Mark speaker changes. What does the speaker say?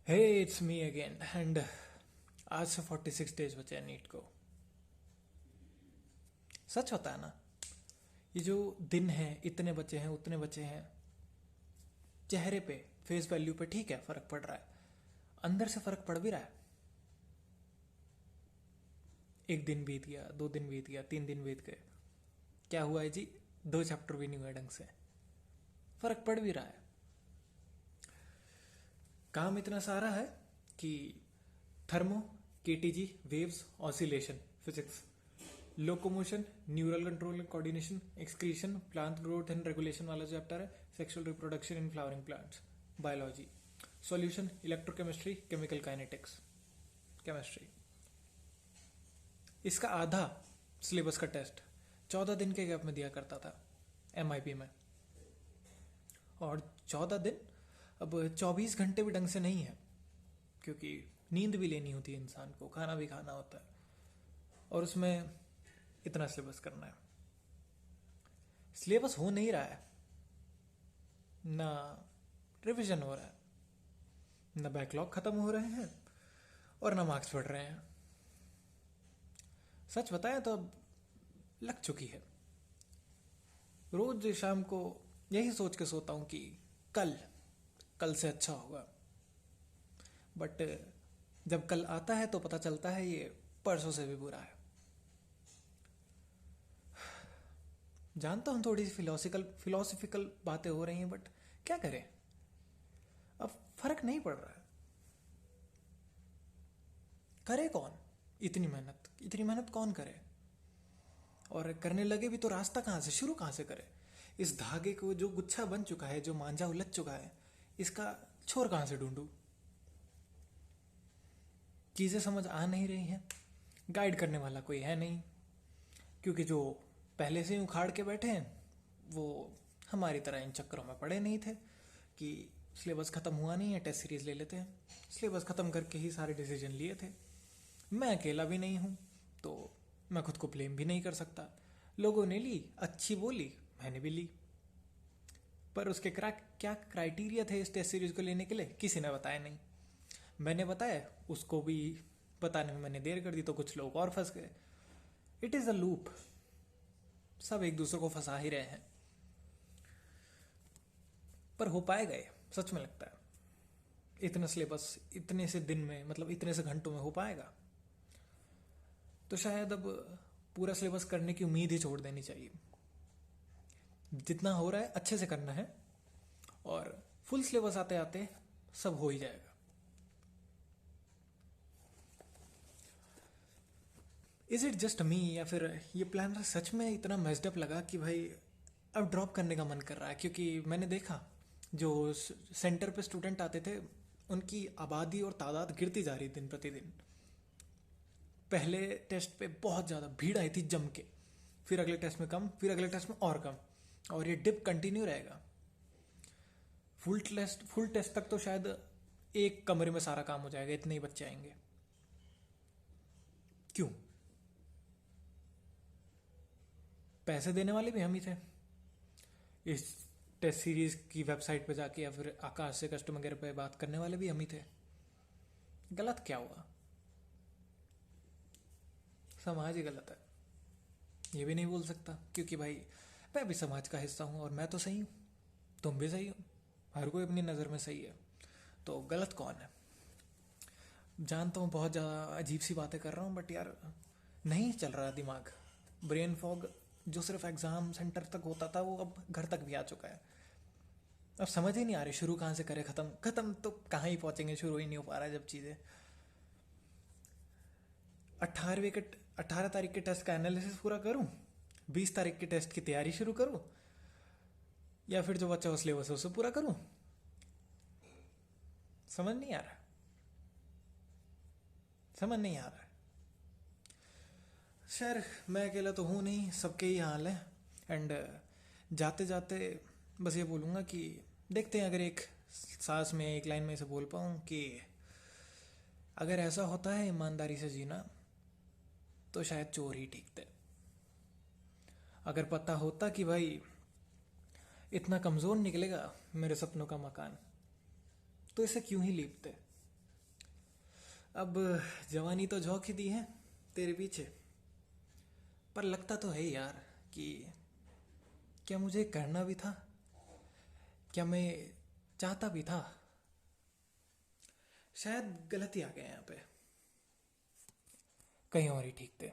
Speaker 1: Hey it's me again and आज से 46 days बचे हैं नीट को। सच होता है ना, ये जो दिन है इतने बचे हैं उतने बचे हैं, चेहरे पे फेस वैल्यू पे ठीक है फर्क पड़ रहा है, अंदर से फर्क पड़ भी रहा है। एक दिन बीत गया, 2 दिन बीत गया, 3 दिन बीत गए, क्या हुआ है जी? 2 चैप्टर भी नहीं हुए ढंग से, फर्क पड़ भी रहा है। काम इतना सारा है कि thermo, KTG, waves, oscillation, physics, locomotion, neural control and coordination, excretion, plant growth and regulation वाला चैप्टर है, sexual reproduction in flowering plants, biology, solution, electrochemistry, chemical kinetics, chemistry. इसका आधा सिलेबस का टेस्ट 14 दिन के गैप में दिया करता था एमआईपी में, और 14 दिन अब 24 घंटे भी ढंग से नहीं है, क्योंकि नींद भी लेनी होती है इंसान को, खाना भी खाना होता है, और उसमें इतना सिलेबस करना है। सिलेबस हो नहीं रहा है, ना रिवीजन हो रहा है, ना बैकलॉग खत्म हो रहे हैं, और ना मार्क्स बढ़ रहे हैं। सच बताएं तो अब लग चुकी है। रोज शाम को यही सोच के सोता हूं कि कल कल से अच्छा होगा, बट जब कल आता है तो पता चलता है ये परसों से भी बुरा है। जानता हूं थोड़ी सी फिलोसफिकल बातें हो रही हैं, बट क्या करें, अब फर्क नहीं पड़ रहा है। करे कौन? इतनी मेहनत कौन करे? और करने लगे भी तो रास्ता कहाँ से, शुरू कहाँ से करे? इस धागे को जो गुच्छा बन चुका है, जो मांझा उलझ चुका है, इसका छोर कहाँ से ढूंढूं? चीजें समझ आ नहीं रही हैं, गाइड करने वाला कोई है नहीं, क्योंकि जो पहले से ही उखाड़ के बैठे हैं वो हमारी तरह इन चक्करों में पड़े नहीं थे कि सिलेबस खत्म हुआ नहीं है, टेस्ट सीरीज ले लेते हैं। सिलेबस खत्म करके ही सारे डिसीजन लिए थे। मैं अकेला भी नहीं हूँ, तो मैं खुद को ब्लेम भी नहीं कर सकता। लोगों ने ली, अच्छी बोली, मैंने भी ली, पर उसके क्या क्राइटेरिया थे इस टेस्ट सीरीज को लेने के लिए किसी ने बताया नहीं। मैंने बताया, उसको भी बताने में मैंने देर कर दी, तो कुछ लोग और फंस गए। इट इज़ अ लूप, सब एक दूसरे को फंसा ही रहे हैं। पर हो पाएगा ये, सच में लगता है इतना सिलेबस इतने से दिन में, मतलब इतने से घंटों में हो पाएगा? तो शायद अब पूरा सिलेबस करने की उम्मीद ही छोड़ देनी चाहिए। जितना हो रहा है अच्छे से करना है, और फुल सिलेबस आते आते सब हो ही जाएगा। इज इट जस्ट मी, या फिर ये प्लान सच में इतना मेस्ड अप लगा कि भाई अब ड्रॉप करने का मन कर रहा है? क्योंकि मैंने देखा जो सेंटर पे स्टूडेंट आते थे उनकी आबादी और तादाद गिरती जा रही दिन प्रतिदिन। पहले टेस्ट पे बहुत ज़्यादा भीड़ आई थी जम के, फिर अगले टेस्ट में कम, फिर अगले टेस्ट में और कम, और ये डिप कंटिन्यू रहेगा। फुल टेस्ट तक तो शायद एक कमरे में सारा काम हो जाएगा, इतने ही बच्चे आएंगे। क्यों? पैसे देने वाले भी हम ही थे। इस टेस्ट सीरीज की वेबसाइट पे जाके या फिर आकाश से कस्टमर केयर पे बात करने वाले भी हम ही थे। गलत क्या हुआ? समाज ही गलत है, ये भी नहीं बोल सकता, क्योंकि भाई मैं भी समाज का हिस्सा हूँ, और मैं तो सही हूँ, तुम भी सही हो, हर कोई अपनी नज़र में सही है, तो गलत कौन है? जानता हूँ बहुत ज़्यादा अजीब सी बातें कर रहा हूँ, बट यार नहीं चल रहा दिमाग। ब्रेन फॉग जो सिर्फ एग्ज़ाम सेंटर तक होता था वो अब घर तक भी आ चुका है। अब समझ ही नहीं आ रही शुरू कहाँ से करें, ख़त्म ख़त्म तो कहाँ ही पहुँचेंगे, शुरू ही नहीं हो पा रहा है जब चीज़ें। 18वीं के 18 तारीख के टेस्ट का एनालिसिस पूरा करूँ, 20 तारीख के टेस्ट की तैयारी शुरू करूँ, या फिर जो बच्चा सिलेबस है उसे पूरा करूँ? समझ नहीं आ रहा, समझ नहीं आ रहा है। खैर मैं अकेला तो हूँ नहीं, सबके ही हाल है। एंड जाते जाते बस ये बोलूँगा कि देखते हैं, अगर एक सांस में एक लाइन में इसे बोल पाऊँ कि अगर ऐसा होता है ईमानदारी से जीना, तो शायद चोर ही ठीक थे। अगर पता होता कि भाई इतना कमज़ोर निकलेगा मेरे सपनों का मकान, तो इसे क्यों ही लीपते? अब जवानी तो झोंक ही दी है तेरे पीछे, पर लगता तो है ही यार कि क्या मुझे करना भी था, क्या मैं चाहता भी था। शायद गलती आ गया यहाँ पे, कहीं और ही ठीक थे।